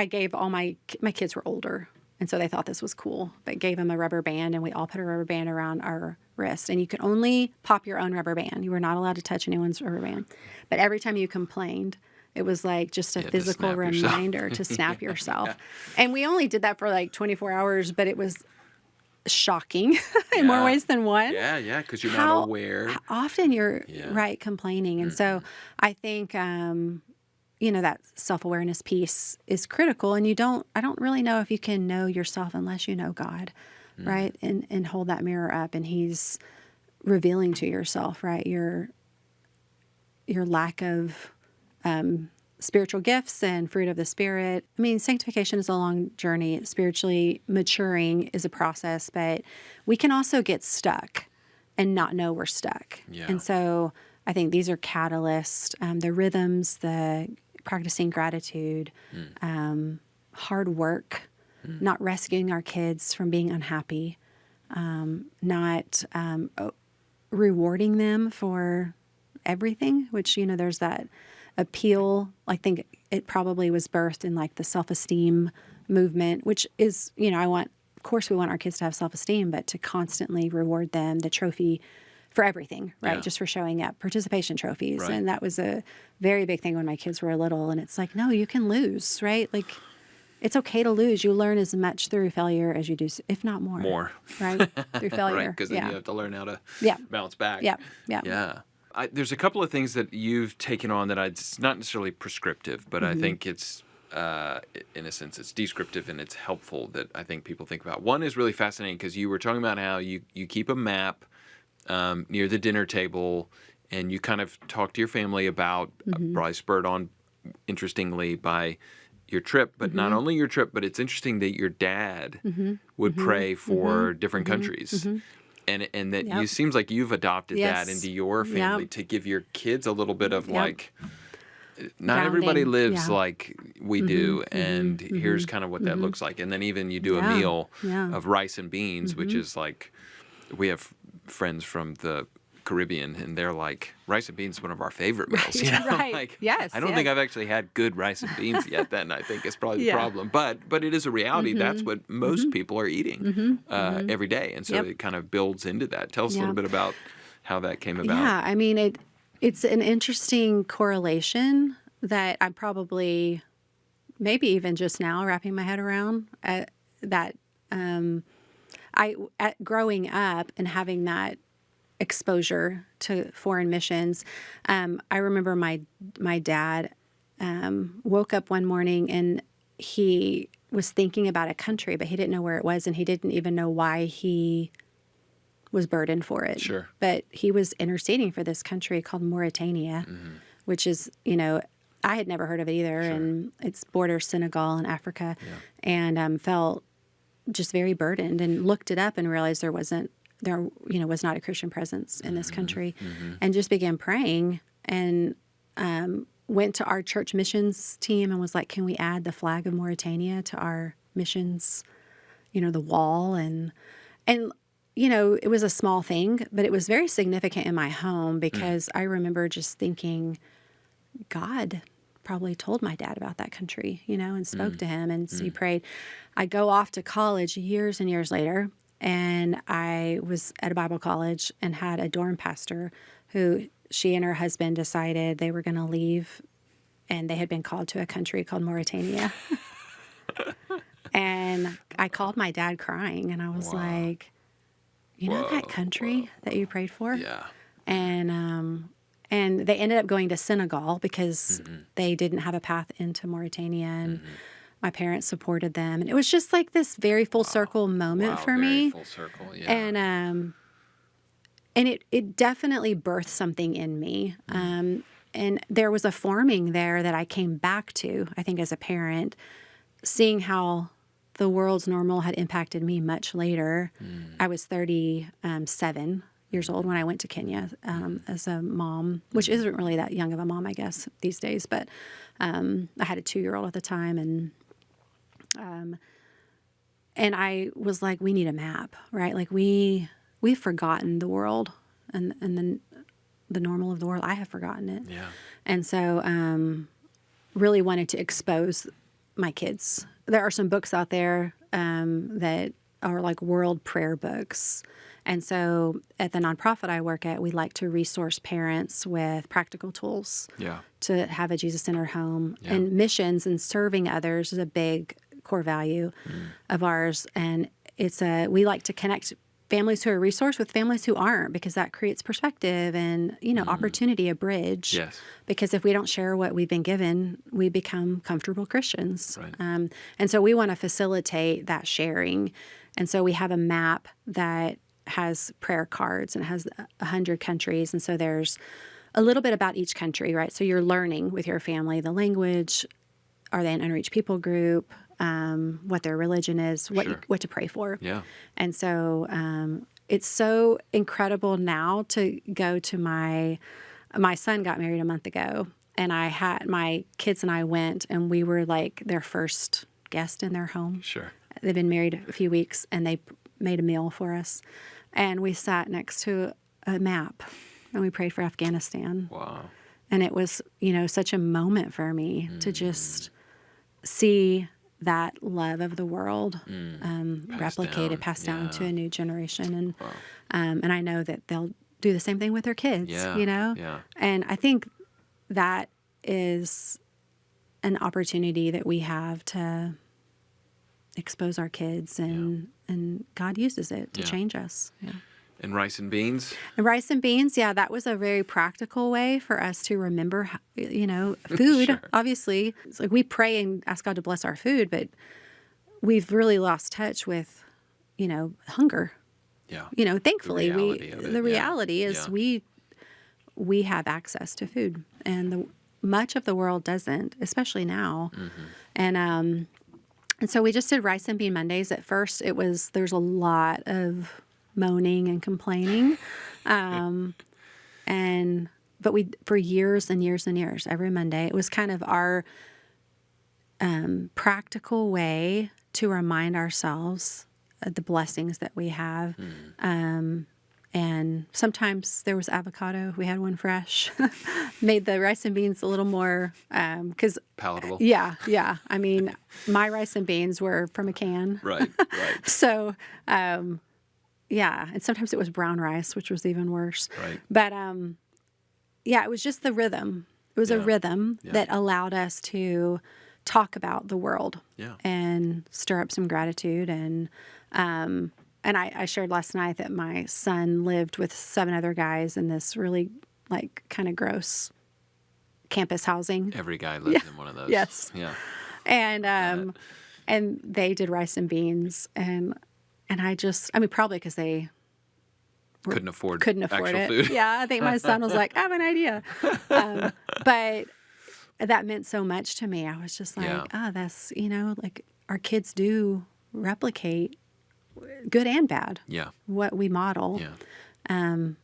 gave all my kids were older, and so they thought this was cool, but gave them a rubber band, and we all put a rubber band around our wrist, and you could only pop your own rubber band. You were not allowed to touch anyone's rubber band. But every time you complained, it was just a physical reminder to snap yourself. And we only did that for 24 hours, but it was shocking in more ways than one. Yeah, because you're not aware. How often you're complaining. And so I think, that self-awareness piece is critical. And I don't really know if you can know yourself unless you know God, right? And hold that mirror up, and He's revealing to yourself, right? Your lack of spiritual gifts and fruit of the Spirit. I mean, sanctification is a long journey. Spiritually maturing is a process, but we can also get stuck and not know we're stuck. And so I think these are catalysts, the rhythms, the practicing gratitude, hard work, not rescuing our kids from being unhappy, not rewarding them for everything, which, there's that appeal. I think it probably was birthed in the self-esteem movement, which is, of course we want our kids to have self-esteem, but to constantly reward them, the trophy for everything, right? Just for showing up, participation trophies. Right. And that was a very big thing when my kids were little. And it's no, you can lose, right? it's okay to lose. You learn as much through failure as you do, if not more. More. Right? Through failure. Right, because then you have to learn how to bounce back. Yeah. Yeah. Yeah. There's a couple of things that you've taken on that it's not necessarily prescriptive, but I think it's, in a sense, it's descriptive and it's helpful that I think people think about. One is really fascinating because you were talking about how you keep a map near the dinner table and you kind of talk to your family about, probably spurred on, interestingly, by your trip, but not only your trip, but it's interesting that your dad would pray for different countries. And that you seems like you've adopted that into your family to give your kids a little bit of like, not Grounding. everybody lives like we do, and here's kind of what that looks like. And then even you do a meal of rice and beans, which is like, we have friends from the Caribbean, and they're like, rice and beans is one of our favorite meals. You know? Right. Like, Yes. I don't think I've actually had good rice and beans yet. Then I think it's probably the problem. But it is a reality. That's what most people are eating every day, and so it kind of builds into that. Tell us a little bit about how that came about. Yeah, I mean, it's an interesting correlation that I'm probably, maybe even just now, wrapping my head around. Growing up and having that exposure to foreign missions, I remember my dad woke up one morning and he was thinking about a country, but he didn't know where it was, and he didn't even know why he was burdened for it. Sure. But he was interceding for this country called Mauritania, which is, I had never heard of it either, and it's borders Senegal and Africa, and felt just very burdened, and looked it up and realized there was not a Christian presence in this country, and just began praying, and went to our church missions team and was like, can we add the flag of Mauritania to our missions, the wall, and it was a small thing, but it was very significant in my home because I remember just thinking, God probably told my dad about that country, and spoke to him, and so he prayed. I go off to college years and years later, and I was at a Bible college and had a dorm pastor who, she and her husband decided they were going to leave, and they had been called to a country called Mauritania. And I called my dad crying, and I was like, you know that country that you prayed for? Yeah. And they ended up going to Senegal because they didn't have a path into Mauritania, and my parents supported them. And it was just like this very full circle moment for me. Full circle, yeah. And it definitely birthed something in me. And there was a forming there that I came back to, I think, as a parent, seeing how the world's normal had impacted me much later. I was 37 years old when I went to Kenya as a mom, which isn't really that young of a mom, I guess, these days. But I had a 2-year-old at the time, and I was like, we need a map, right? Like we've forgotten the world and the normal of the world. I have forgotten it. Yeah. And so really wanted to expose my kids. There are some books out there that are like world prayer books. And so at the nonprofit I work at, we like to resource parents with practical tools to have a Jesus-centered home. Yeah. And missions and serving others is a big core value of ours. And we like to connect families who are resourced with families who aren't, because that creates perspective and, opportunity, a bridge. Yes. Because if we don't share what we've been given, we become comfortable Christians. Right. And so we want to facilitate that sharing. And so we have a map that has prayer cards and it has 100 countries. And so there's a little bit about each country, right? So you're learning with your family the language. Are they an unreached people group? What their religion is, what to pray for. Yeah. And so it's so incredible now to go to my son got married a month ago, and I had my kids and I went, and we were like their first guest in their home. Sure. They've been married a few weeks, and they made a meal for us, and we sat next to a map, and we prayed for Afghanistan. Wow. And it was, such a moment for me to just see that love of the world passed down to a new generation. And and I know that they'll do the same thing with their kids, Yeah. And I think that is an opportunity that we have to expose our kids, and God uses it to change us. Yeah. And rice and beans? And rice and beans, that was a very practical way for us to remember, food. Sure. Obviously, it's like we pray and ask God to bless our food, but we've really lost touch with, hunger. Yeah. Thankfully, the reality is we have access to food, and much of the world doesn't, especially now. And so we just did rice and bean Mondays. At first, there's a lot of moaning and complaining, but we, for years and years and years, every Monday, it was kind of our practical way to remind ourselves of the blessings that we have. And sometimes there was avocado. We had one fresh. Made the rice and beans a little more because palatable. Yeah. I mean, my rice and beans were from a can. Right. So, and sometimes it was brown rice, which was even worse. Right. But it was just the rhythm. It was a rhythm that allowed us to talk about the world and stir up some gratitude. And I shared last night that my son lived with 7 other guys in this really kind of gross campus housing. Every guy lives in one of those. Yes. Yeah. And they did rice and beans, and probably because they couldn't afford actual it. Food. Yeah, I think my son was like, I have an idea. But that meant so much to me. I was just like, that's, our kids do replicate, good and bad, what we model. That's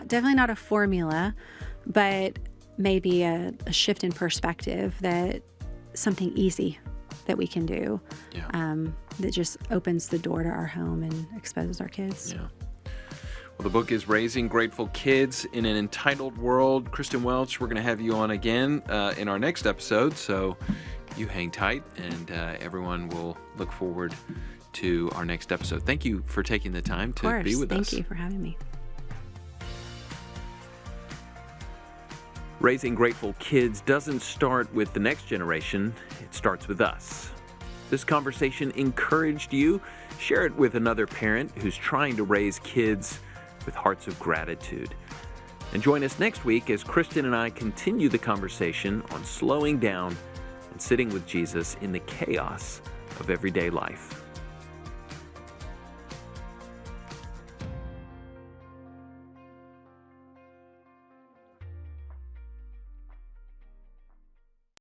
definitely not a formula, but maybe a shift in perspective, that something easy that we can do that just opens the door to our home and exposes our kids. Yeah. Well, the book is Raising Grateful Kids in an Entitled World. Kristen Welch, we're going to have you on again in our next episode, so you hang tight, and everyone will look forward to our next episode. Thank you for taking the time to be with us. Thank you for having me. Raising Grateful Kids doesn't start with the next generation. It starts with us. This conversation encouraged you. Share it with another parent who's trying to raise kids with hearts of gratitude. And join us next week as Kristen and I continue the conversation on slowing down and sitting with Jesus in the chaos of everyday life.